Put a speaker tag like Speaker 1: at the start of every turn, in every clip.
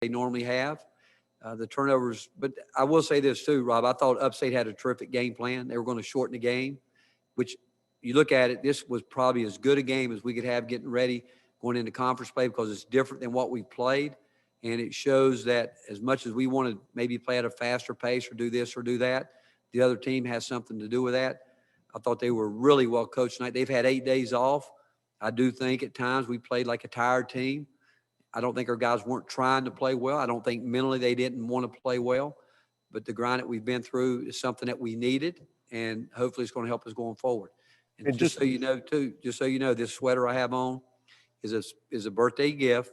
Speaker 1: they normally have. The turnovers, but I will say this too, Rob. I thought Upstate had a terrific game plan. They were going to shorten the game, which you look at it, this was probably as good a game as we could have getting ready going into conference play because it's different than what we played. And it shows that as much as we want to maybe play at a faster pace or do this or do that, the other team has something to do with that. I thought they were really well coached tonight. They've had 8 days off. I do think at times we played like a tired team. I don't think our guys weren't trying to play well. I don't think mentally they didn't want to play well. But the grind that we've been through is something that we needed, and hopefully it's going to help us going forward. And just so you know, too, this sweater I have on is a birthday gift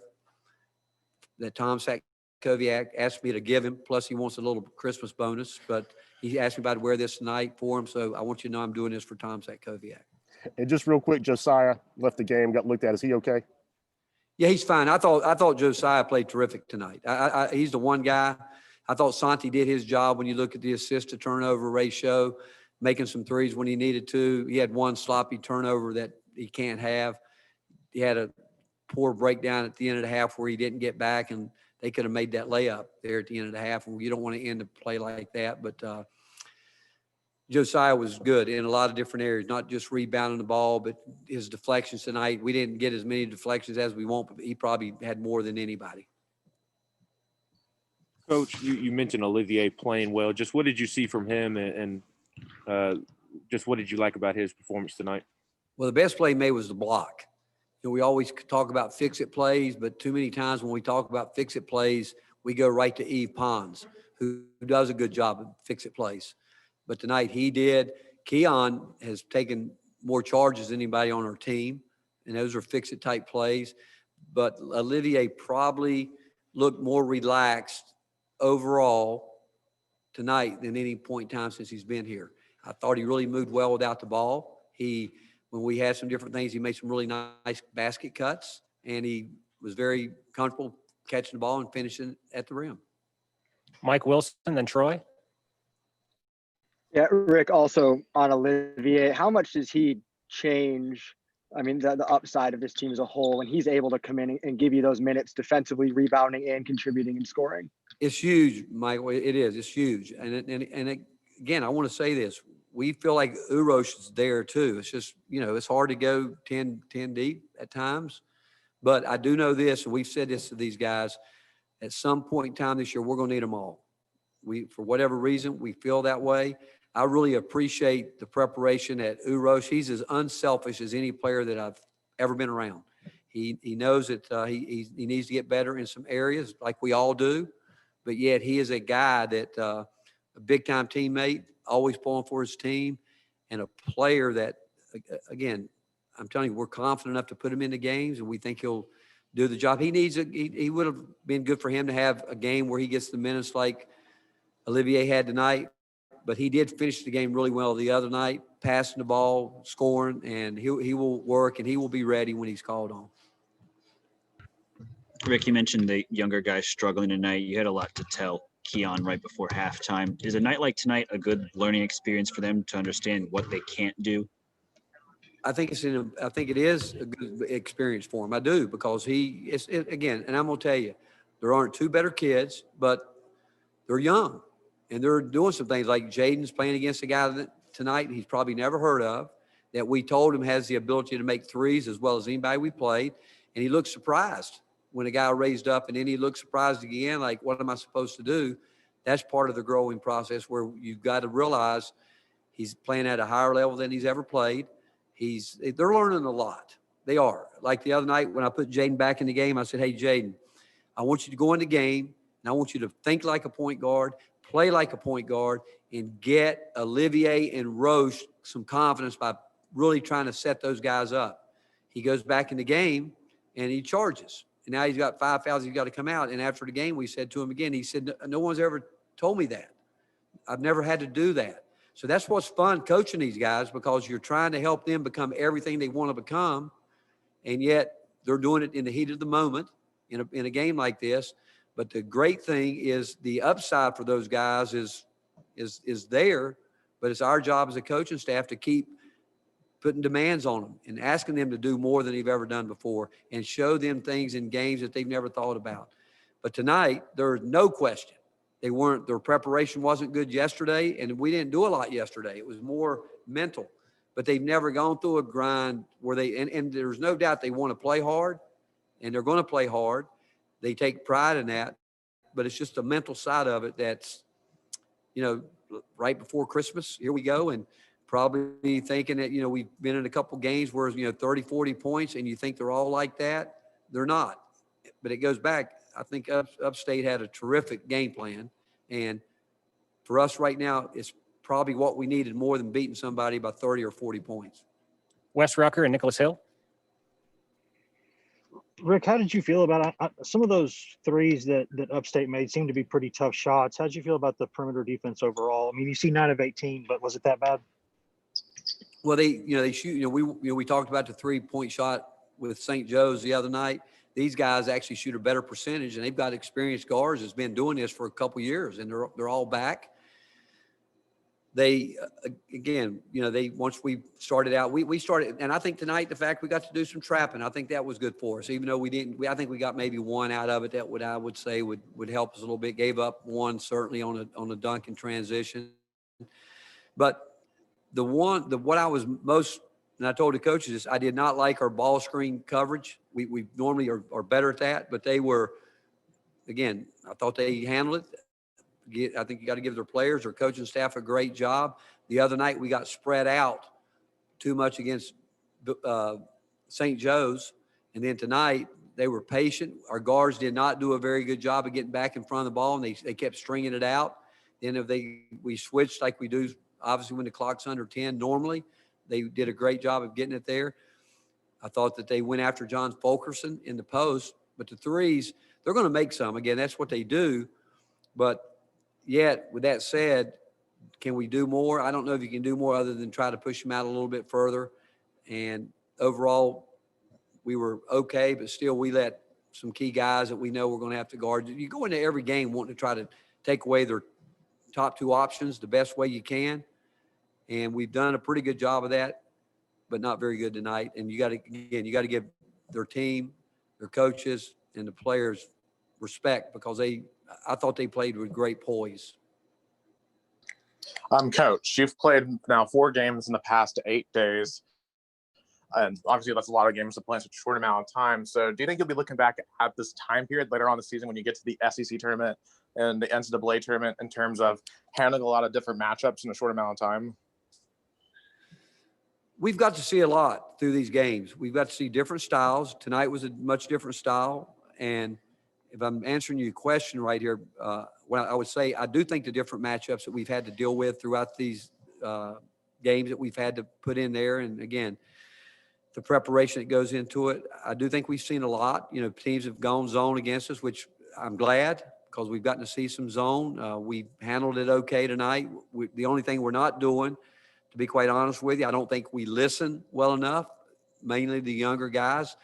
Speaker 1: that Tom Sakoviak asked me to give him. Plus, he wants a little Christmas bonus. But he asked me about to wear this tonight for him. So I want you to know I'm doing this for Tom Sakoviak.
Speaker 2: And just real quick, Josiah left the game, got looked at. Is he okay?
Speaker 1: Yeah, he's fine. I thought Josiah played terrific tonight. He's the one guy. I thought Santi did his job when you look at the assist to turnover ratio, making some threes when he needed to. He had one sloppy turnover that he can't have. He had a poor breakdown at the end of the half where he didn't get back, and they could have made that layup there at the end of the half. And you don't want to end the play like that. But Josiah was good in a lot of different areas, not just rebounding the ball, but his deflections tonight. We didn't get as many deflections as we want, but he probably had more than anybody.
Speaker 3: Coach, you mentioned Olivier playing well. Just what did you see from him, and just what did you like about his performance tonight?
Speaker 1: Well, the best play he made was the block. You know, we always talk about fix-it plays, but too many times when we talk about fix-it plays, we go right to Eve Pons, who does a good job of fix-it plays. But tonight he did. Keon has taken more charges than anybody on our team, and those are fix-it type plays. But Olivier probably looked more relaxed overall tonight than any point in time since he's been here. I thought he really moved well without the ball. When we had some different things, he made some really nice basket cuts, and he was very comfortable catching the ball and finishing at the rim.
Speaker 4: Mike Wilson, then Troy.
Speaker 5: Yeah, Rick, also on Olivier, how much does he change, I mean, the upside of this team as a whole when he's able to come in and give you those minutes defensively, rebounding and contributing and scoring?
Speaker 1: It's huge, Mike. It is. It's huge. And again, I want to say this. We feel like Urosh is there too. It's just, it's hard to go 10 deep at times. But I do know this, and we've said this to these guys, at some point in time this year, we're going to need them all. For whatever reason, we feel that way. I really appreciate the preparation at Urosh. He's as unselfish as any player that I've ever been around. He knows that he needs to get better in some areas like we all do, but yet he is a guy that a big-time teammate, always pulling for his team, and a player that, again, I'm telling you, we're confident enough to put him into games, and we think he'll do the job. He would have been good for him to have a game where he gets the minutes like Olivier had tonight, but he did finish the game really well the other night, passing the ball, scoring, and he will work, and he will be ready when he's called on.
Speaker 6: Rick, you mentioned the younger guys struggling tonight. You had a lot to tell Keon right before halftime. Is a night like tonight a good learning experience for them to understand what they can't do?
Speaker 1: I think it is a good experience for him. I do, because again, and I'm going to tell you, there aren't two better kids, but they're young, and they're doing some things like Jaden's playing against a guy tonight he's probably never heard of, that we told him has the ability to make threes as well as anybody we played, and he looked surprised when a guy raised up, and then he looked surprised again, like, what am I supposed to do? That's part of the growing process where you've got to realize he's playing at a higher level than he's ever played. They're learning a lot. They are. Like the other night when I put Jaden back in the game, I said, hey, Jaden, I want you to go in the game, and I want you to think like a point guard, play like a point guard, and get Olivier and Roche some confidence by really trying to set those guys up. He goes back in the game, and he charges. And now he's got 5 fouls. He's got to come out. And after the game, we said to him again, he said, no one's ever told me that. I've never had to do that. So that's what's fun coaching these guys, because you're trying to help them become everything they want to become, and yet they're doing it in the heat of the moment in a game like this. But the great thing is the upside for those guys is there, but it's our job as a coaching staff to keep putting demands on them and asking them to do more than they've ever done before, and show them things in games that they've never thought about. But tonight, there's no question. Their preparation wasn't good yesterday, and we didn't do a lot yesterday. It was more mental. But they've never gone through a grind where and there's no doubt they want to play hard, and they're going to play hard. They take pride in that, but it's just a mental side of it that's, right before Christmas, here we go, and probably thinking that, we've been in a couple games where, 30, 40 points, and you think they're all like that. They're not. But it goes back. I think Upstate had a terrific game plan, and for us right now, it's probably what we needed more than beating somebody by 30 or 40 points.
Speaker 4: Wes Rucker and Nicholas Hill.
Speaker 7: Rick, how did you feel about some of those threes that Upstate made seemed to be pretty tough shots? How did you feel about the perimeter defense overall? I mean, you see 9 of 18, but was it that bad?
Speaker 1: Well, they shoot, we talked about the 3-point shot with St. Joe's the other night. These guys actually shoot a better percentage, and they've got experienced guards that's been doing this for a couple years, and they're all back. They, again, once we started out, we started, and I think tonight the fact we got to do some trapping, I think that was good for us. Even though I think we got maybe one out of it that I would say would help us a little bit. Gave up one certainly on a dunk in transition, but what I was most, and I told the coaches this, I did not like our ball screen coverage. We normally are better at that, but they were, again, I thought they handled it. I think you got to give their players, their coaching staff a great job. The other night we got spread out too much against St. Joe's, and then tonight they were patient. Our guards did not do a very good job of getting back in front of the ball, and they kept stringing it out. Then we switched like we do, obviously when the clock's under 10 normally. They did a great job of getting it there. I thought that they went after John Fulkerson in the post, but the threes, they're going to make some. Again, that's what they do. But yet, with that said, can we do more? I don't know if you can do more other than try to push them out a little bit further. And overall, we were okay, but still we let some key guys that we know we're going to have to guard. You go into every game wanting to try to take away their top 2 options the best way you can. And we've done a pretty good job of that, but not very good tonight. And you got to give their team, their coaches, and the players respect because I thought they played with great poise.
Speaker 2: Coach, you've played now 4 games in the past 8 days. And obviously that's a lot of games to play in such a short amount of time. So do you think you'll be looking back at this time period later on in the season when you get to the SEC tournament and the NCAA tournament in terms of handling a lot of different matchups in a short amount of time?
Speaker 1: We've got to see a lot through these games. We've got to see different styles. Tonight was a much different style. And if I'm answering your question right here, well, I would say I do think the different matchups that we've had to deal with throughout these games that we've had to put in there. And again, the preparation that goes into it, I do think we've seen a lot. Teams have gone zone against us, which I'm glad because we've gotten to see some zone. We handled it okay tonight. The only thing we're not doing, to be quite honest with you, I don't think we listen well enough, mainly the younger guys.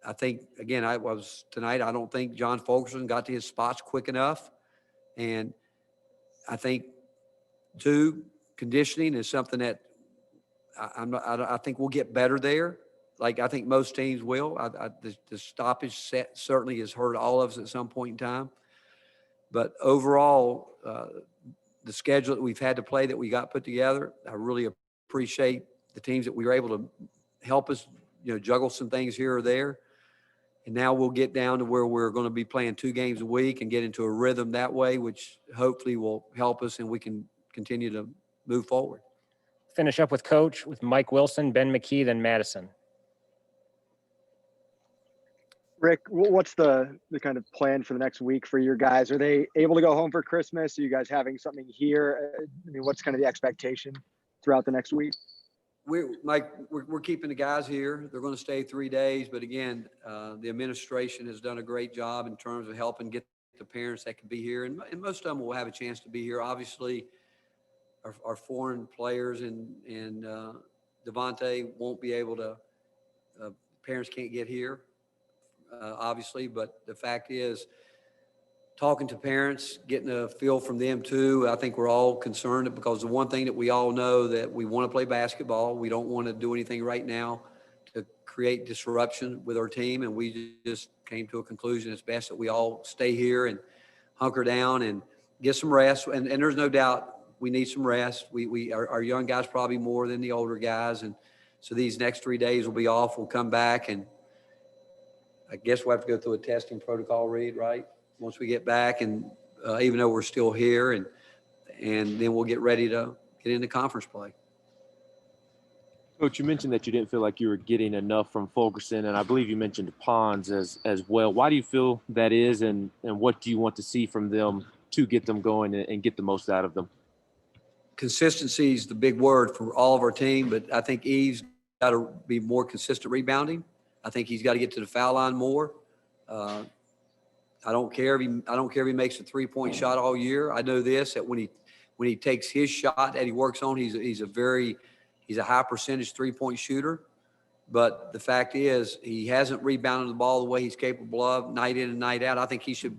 Speaker 1: I think, again, I don't think John Fulkerson got to his spots quick enough. And I think, too, conditioning is something that I think we'll get better there. Like I think most teams will. The stoppage set certainly has hurt all of us at some point in time. But overall, the schedule that we've had to play that we got put together, I really appreciate the teams that we were able to help us, juggle some things here or there. And now we'll get down to where we're going to be playing 2 games a week and get into a rhythm that way, which hopefully will help us and we can continue to move forward.
Speaker 4: Finish up with Coach with Mike Wilson, Ben McKee, then Madison.
Speaker 5: Rick, what's the kind of plan for the next week for your guys? Are they able to go home for Christmas? Are you guys having something here? I mean, what's kind of the expectation throughout the next week?
Speaker 1: We're keeping the guys here. They're going to stay 3 days. But again, the administration has done a great job in terms of helping get the parents that can be here. And most of them will have a chance to be here. Obviously, our foreign players and Devontae won't be able to, parents can't get here, obviously. But the fact is, talking to parents, getting a feel from them too, I think we're all concerned because the one thing that we all know that we want to play basketball. We don't want to do anything right now to create disruption with our team, and we just came to a conclusion it's best that we all stay here and hunker down and get some rest. And there's no doubt we need some rest. Our young guys probably more than the older guys, and so these next 3 days will be off. We'll come back, and I guess we'll have to go through a testing protocol, Reed, right? Once we get back, and even though we're still here, and then we'll get ready to get into conference play.
Speaker 3: Coach, you mentioned that you didn't feel like you were getting enough from Fulkerson, and I believe you mentioned Pons as well. Why do you feel that is, and what do you want to see from them to get them going and get the most out of them?
Speaker 1: Consistency is the big word for all of our team, but I think Eve's got to be more consistent rebounding. I think he's got to get to the foul line more. I don't care if he makes a 3-point shot all year. I know this, that when he takes his shot that he works on, he's a high percentage 3-point shooter. But the fact is, he hasn't rebounded the ball the way he's capable of night in and night out. I think he should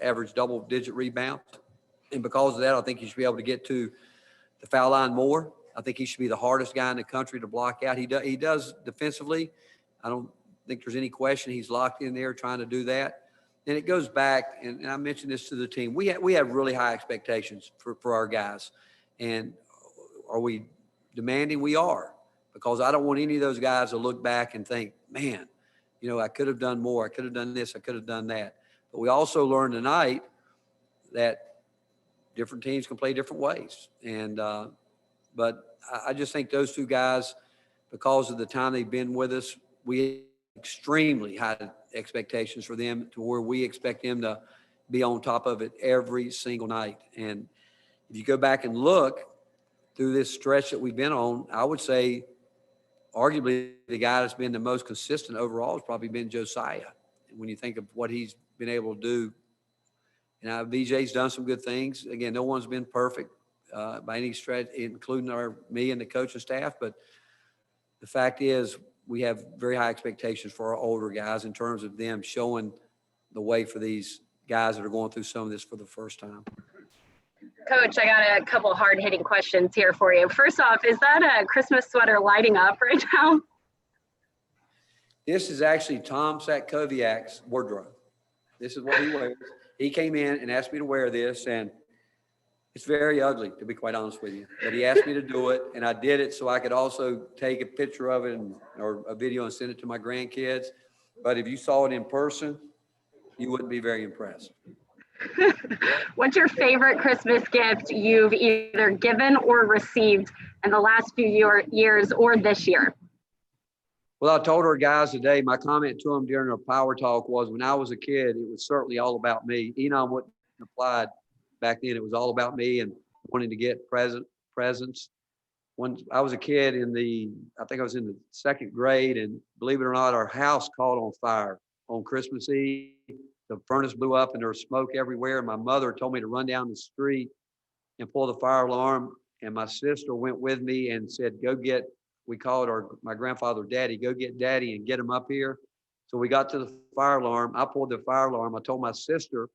Speaker 1: average double-digit rebounds. And because of that, I think he should be able to get to the foul line more. I think he should be the hardest guy in the country to block out. He does defensively. I don't think there's any question he's locked in there trying to do that. And it goes back, and I mentioned this to the team. We have really high expectations for our guys. And are we demanding? We are, because I don't want any of those guys to look back and think, man, I could have done more. I could have done this. I could have done that. But we also learned tonight that different teams can play different ways. And but I just think those two guys, because of the time they've been with us, we have extremely high expectations for them, to where we expect them to be on top of it every single night. And if you go back and look through this stretch that we've been on, I would say arguably the guy that's been the most consistent overall has probably been Josiah. When you think of what he's been able to do, VJ's done some good things. Again, no one's been perfect by any stretch, including me and the coaching staff. But the fact is, we have very high expectations for our older guys in terms of them showing the way for these guys that are going through some of this for the first time.
Speaker 8: Coach, I got a couple hard-hitting questions here for you. First off, is that a Christmas sweater lighting up right now?
Speaker 1: This is actually Tom Satkowiak's wardrobe. This is what he wears. He came in and asked me to wear this, and it's very ugly, to be quite honest with you. But he asked me to do it, and I did it so I could also take a picture of it or a video and send it to my grandkids. But if you saw it in person, you wouldn't be very impressed.
Speaker 8: What's your favorite Christmas gift you've either given or received in the last few years or this year?
Speaker 1: Well, I told our guys today, my comment to them during our power talk was, when I was a kid, it was certainly all about me. Enon wouldn't apply back then. It was all about me and wanting to get presents. When I was a kid I think I was in the 2nd grade, and believe it or not, our house caught on fire on Christmas Eve. The furnace blew up and there was smoke everywhere. My mother told me to run down the street and pull the fire alarm. And my sister went with me and said, we called my grandfather Daddy, go get Daddy and get him up here. So we got to the fire alarm. I pulled the fire alarm. I told my sister,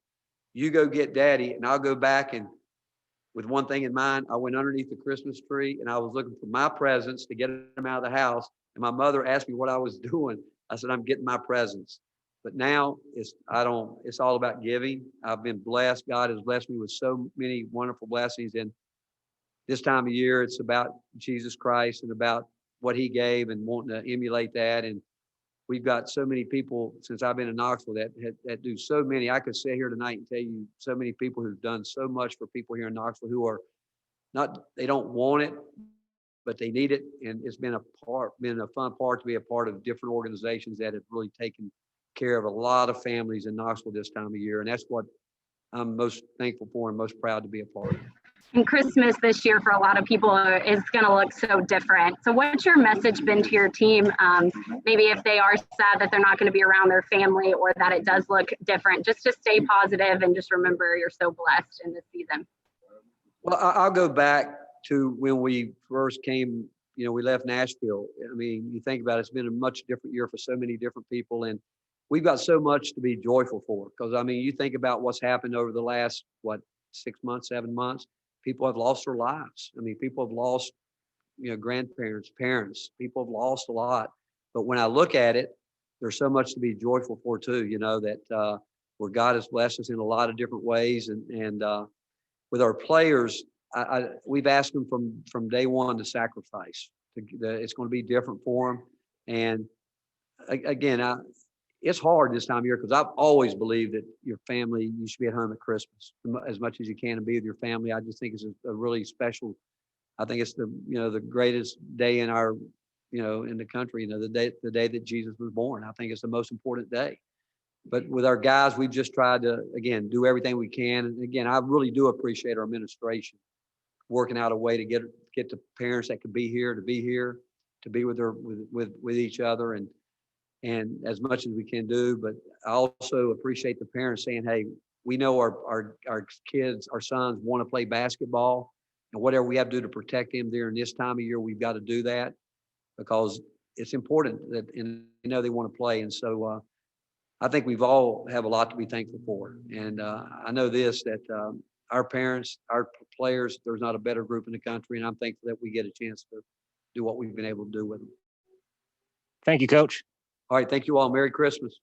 Speaker 1: you go get Daddy and I'll go back. And with one thing in mind, I went underneath the Christmas tree and I was looking for my presents to get them out of the house. And my mother asked me what I was doing. I said, I'm getting my presents. But now it's all about giving. I've been blessed. God has blessed me with so many wonderful blessings. And this time of year, it's about Jesus Christ and about what he gave and wanting to emulate that. And we've got so many people since I've been in Knoxville that do so many. I could sit here tonight and tell you so many people who've done so much for people here in Knoxville who are they don't want it, but they need it. And it's been a fun part to be a part of different organizations that have really taken care of a lot of families in Knoxville this time of year. And that's what I'm most thankful for and most proud to be a part of.
Speaker 8: And Christmas this year for a lot of people is going to look so different. So what's your message been to your team? Maybe if they are sad that they're not going to be around their family, or that it does look different, just to stay positive and just remember you're so blessed in this season.
Speaker 1: Well, I'll go back to when we first came, we left Nashville. I mean, you think about it, it's been a much different year for so many different people. And we've got so much to be joyful for, because, I mean, you think about what's happened over the last, 6 months, 7 months. People have lost their lives. I mean, people have lost, grandparents, parents. People have lost a lot. But when I look at it, there's so much to be joyful for too, that where God has blessed us in a lot of different ways. And with our players, we've asked them from day one to sacrifice. It's going to be different for them. And again, it's hard this time of year because I've always believed that your family, you should be at home at Christmas as much as you can and be with your family. I just think it's a really special. I think it's the greatest day in our, in the country. The day that Jesus was born. I think it's the most important day. But with our guys, we've just tried to again do everything we can. And again, I really do appreciate our administration working out a way to get the parents that could be here to be with each other and as much as we can do. But I also appreciate the parents saying, hey, we know our kids, our sons want to play basketball, and whatever we have to do to protect them during this time of year, we've got to do that because it's important that, and they want to play. And so I think we've all have a lot to be thankful for. And I know this, that our parents, our players, there's not a better group in the country. And I'm thankful that we get a chance to do what we've been able to do with them.
Speaker 4: Thank you, Coach.
Speaker 1: All right. Thank you all. Merry Christmas.